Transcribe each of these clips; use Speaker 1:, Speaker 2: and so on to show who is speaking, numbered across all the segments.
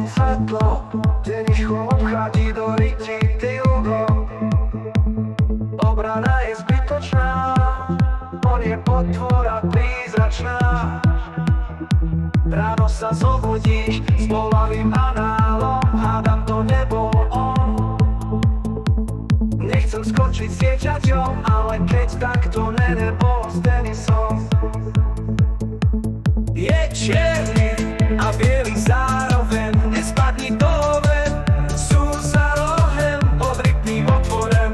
Speaker 1: jasné svetlo, teničko obchádí do ryti tyho. Obrana je zbytočná, on je potvora prízračná. Ráno sa zobudíš s bolavým análom, hádam to nebol on. Nechcem skočiť s dieťaťom, ale keď takto nebol s Denisom. Je čierny a bielý zároveň, nespadni do ven, sú za rohem pod rytným otvorem.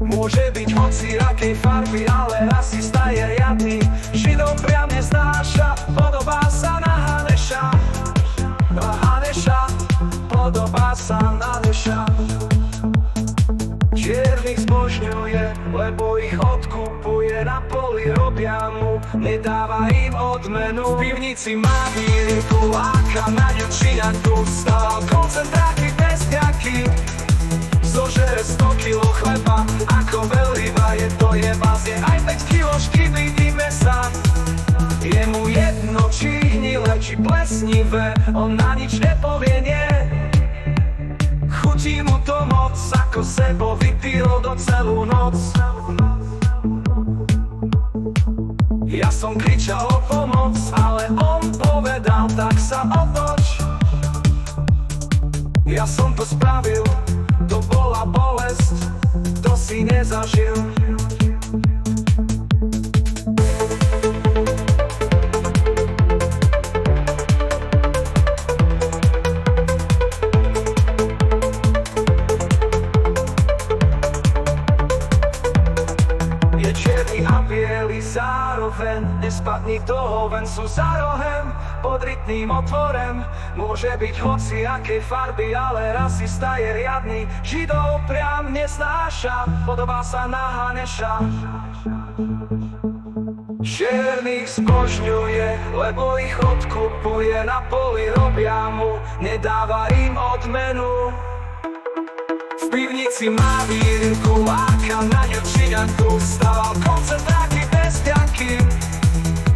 Speaker 1: Môže byť hociakej farby, ale rasista je riadny. Židov priam neznáša, podobá sa na Haneša. Haneša, podobá sa na Haneša. Čiernych zbožňuje, lebo ich odkupuje. Na poli robia mu, nedáva im odmenu. V pivnici má výrku, láka na ňu činaku. Stával koncentráky bez ťaky, zožere 100 kilo chleba. Ako veľryba je to jeba, zje aj 5 kilo škyby mesa. Je mu jedno, či hnilé, či plesnivé, on na nič nepovie nie. Chutí mu to moc, ako sebo vypilo do celú noc. Ja som kričal o pomoc, ale on povedal, tak sa otoč. Ja som to spravil, to bola bolesť, to si nezažil. Je čierny a bielý zároveň, nespadni toho ven, sú za rohem pod rytným otvorem. Môže byť hociakej farby, ale rasista je riadny. Židov priam neznáša, podobá sa na Haneša. Čiernych zbožňuje, lebo ich odkupuje. Na poli robia mu, nedáva im odmenu. V pivnici má výrku, láka na ňu činaku. Stával koncentráky bez ťaky,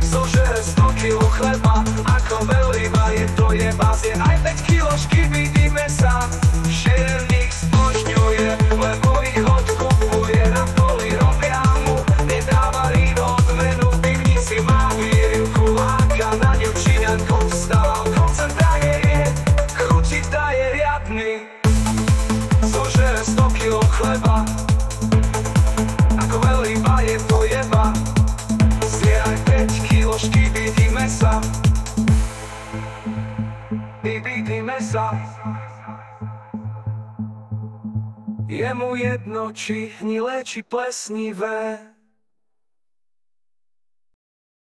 Speaker 1: zožere 100 kilo chleba. Ako veľryba je to jeba, zje aj 5 kilo škyby mesa. Čiernych zbožňuje, lebo ich odkupuje. Na poli robia mu, nedáva im odmenu. V pivnici má výrku, láka na ňu činaku. Stával koncentráky, chutí daje riadny, zožere 100 kilo chleba. Ako veľryba je to jeba, zje aj 5 kilo škyby mesa. Škyby mesa. Je mu jedno, či hnilé, či plesnivé.